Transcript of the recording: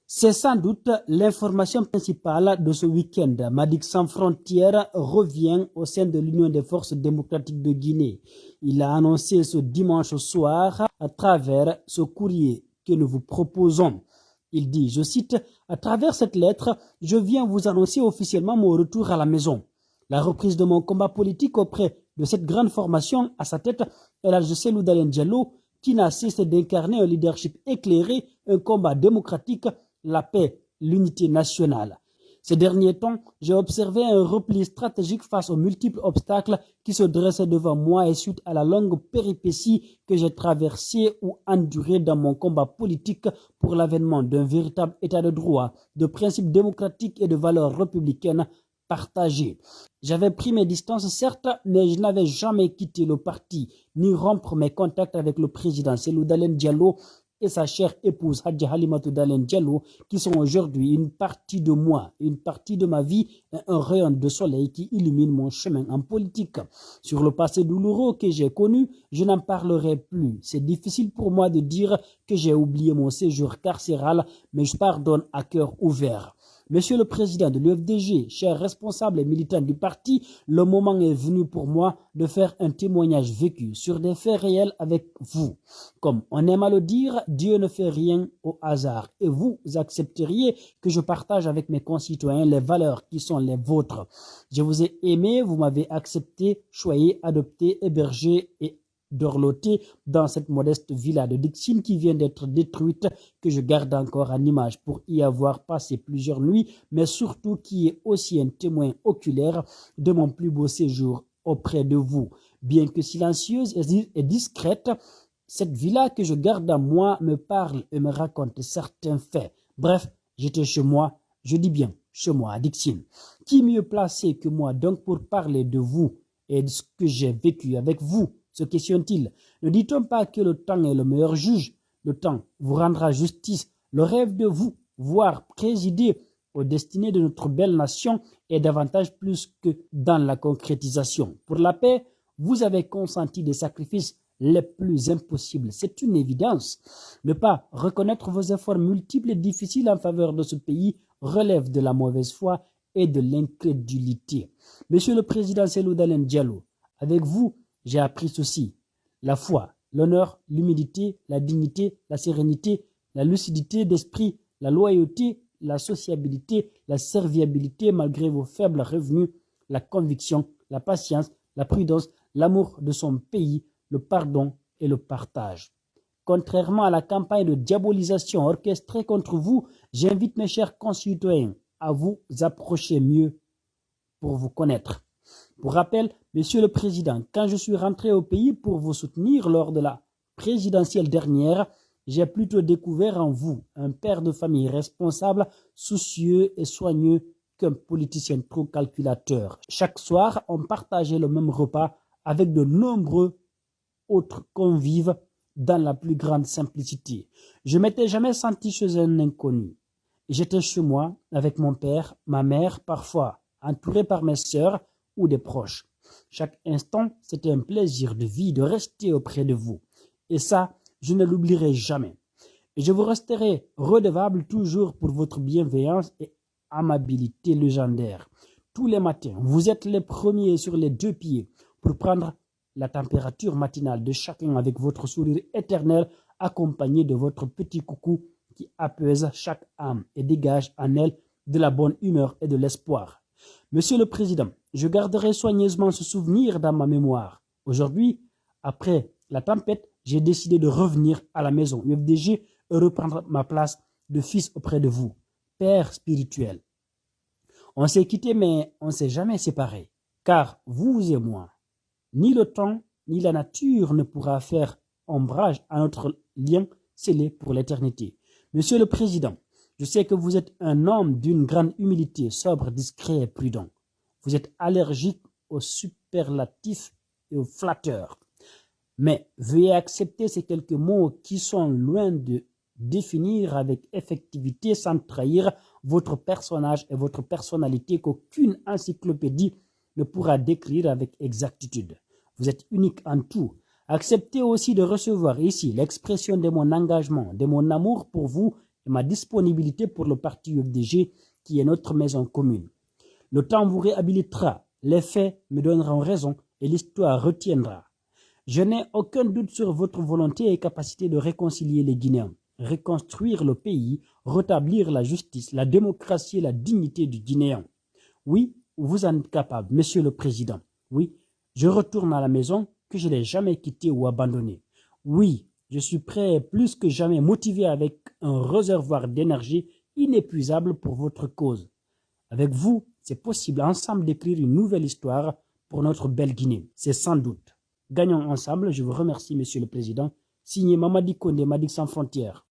C'est sans doute l'information principale de ce week-end. Madic Sans Frontières revient au sein de l'Union des forces démocratiques de Guinée. Il a annoncé ce dimanche soir à travers ce courrier que nous vous proposons. Il dit, je cite, « À travers cette lettre, je viens vous annoncer officiellement mon retour à la maison. La reprise de mon combat politique auprès de cette grande formation à sa tête, El Cellou Dalein Diallo, qui n'a cessé d'incarner un leadership éclairé, un combat démocratique, la paix, l'unité nationale. Ces derniers temps, j'ai observé un repli stratégique face aux multiples obstacles qui se dressaient devant moi et suite à la longue péripétie que j'ai traversée ou endurée dans mon combat politique pour l'avènement d'un véritable état de droit, de principes démocratiques et de valeurs républicaines partagées. J'avais pris mes distances, certes, mais je n'avais jamais quitté le parti, ni rompre mes contacts avec le président Cellou Dalein Diallo et sa chère épouse Hadja Halimatou Dalein Diallo, qui sont aujourd'hui une partie de moi, une partie de ma vie, et un rayon de soleil qui illumine mon chemin en politique. Sur le passé douloureux que j'ai connu, je n'en parlerai plus. C'est difficile pour moi de dire que j'ai oublié mon séjour carcéral, mais je pardonne à cœur ouvert. Monsieur le Président de l'UFDG, cher responsable et militant du parti, le moment est venu pour moi de faire un témoignage vécu sur des faits réels avec vous. Comme on aime à le dire, Dieu ne fait rien au hasard et vous accepteriez que je partage avec mes concitoyens les valeurs qui sont les vôtres. Je vous ai aimé, vous m'avez accepté, choyé, adopté, hébergé et dorloté dans cette modeste villa de Dixine qui vient d'être détruite, que je garde encore en image pour y avoir passé plusieurs nuits, mais surtout qui est aussi un témoin oculaire de mon plus beau séjour auprès de vous. Bien que silencieuse et discrète, cette villa que je garde à moi me parle et me raconte certains faits. Bref, j'étais chez moi, je dis bien chez moi à Dixine. Qui mieux placé que moi donc pour parler de vous et de ce que j'ai vécu avec vous? Se questionne-t-il. Ne dit-on pas que le temps est le meilleur juge? Le temps vous rendra justice. Le rêve de vous voir présider aux destinées de notre belle nation est davantage plus que dans la concrétisation. Pour la paix, vous avez consenti des sacrifices les plus impossibles. C'est une évidence. Ne pas reconnaître vos efforts multiples et difficiles en faveur de ce pays relève de la mauvaise foi et de l'incrédulité. Monsieur le Président Cellou Dalein Diallo, avec vous, j'ai appris ceci: la foi, l'honneur, l'humilité, la dignité, la sérénité, la lucidité d'esprit, la loyauté, la sociabilité, la serviabilité malgré vos faibles revenus, la conviction, la patience, la prudence, l'amour de son pays, le pardon et le partage. Contrairement à la campagne de diabolisation orchestrée contre vous, j'invite mes chers concitoyens à vous approcher mieux pour vous connaître. Pour rappel, Monsieur le Président, quand je suis rentré au pays pour vous soutenir lors de la présidentielle dernière, j'ai plutôt découvert en vous un père de famille responsable, soucieux et soigneux qu'un politicien trop calculateur. Chaque soir, on partageait le même repas avec de nombreux autres convives dans la plus grande simplicité. Je ne m'étais jamais senti chez un inconnu. J'étais chez moi avec mon père, ma mère, parfois entouré par mes sœurs ou des proches. Chaque instant, c'était un plaisir de vie de rester auprès de vous. Et ça, je ne l'oublierai jamais. Et je vous resterai redevable toujours pour votre bienveillance et amabilité légendaire. Tous les matins, vous êtes les premiers sur les deux pieds pour prendre la température matinale de chacun avec votre sourire éternel accompagné de votre petit coucou qui apaise chaque âme et dégage en elle de la bonne humeur et de l'espoir. Monsieur le Président, je garderai soigneusement ce souvenir dans ma mémoire. Aujourd'hui, après la tempête, j'ai décidé de revenir à la maison UFDG et reprendre ma place de fils auprès de vous, Père spirituel. On s'est quitté, mais on ne s'est jamais séparés, car vous et moi, ni le temps, ni la nature ne pourra faire ombrage à notre lien scellé pour l'éternité. Monsieur le Président, je sais que vous êtes un homme d'une grande humilité, sobre, discret et prudent. Vous êtes allergique aux superlatifs et aux flatteurs. Mais veuillez accepter ces quelques mots qui sont loin de définir avec effectivité, sans trahir votre personnage et votre personnalité qu'aucune encyclopédie ne pourra décrire avec exactitude. Vous êtes unique en tout. Acceptez aussi de recevoir ici l'expression de mon engagement, de mon amour pour vous et ma disponibilité pour le parti UFDG qui est notre maison commune. Le temps vous réhabilitera, les faits me donneront raison et l'histoire retiendra. Je n'ai aucun doute sur votre volonté et capacité de réconcilier les Guinéens, reconstruire le pays, rétablir la justice, la démocratie et la dignité du Guinéen. Oui, vous en êtes capable, Monsieur le Président. Oui, je retourne à la maison que je n'ai jamais quittée ou abandonnée. Oui, je suis prêt plus que jamais motivé avec un réservoir d'énergie inépuisable pour votre cause. Avec vous, c'est possible ensemble d'écrire une nouvelle histoire pour notre belle Guinée. C'est sans doute. Gagnons ensemble. Je vous remercie, Monsieur le Président. Signé Mamadi Condé, Madic Sans Frontières.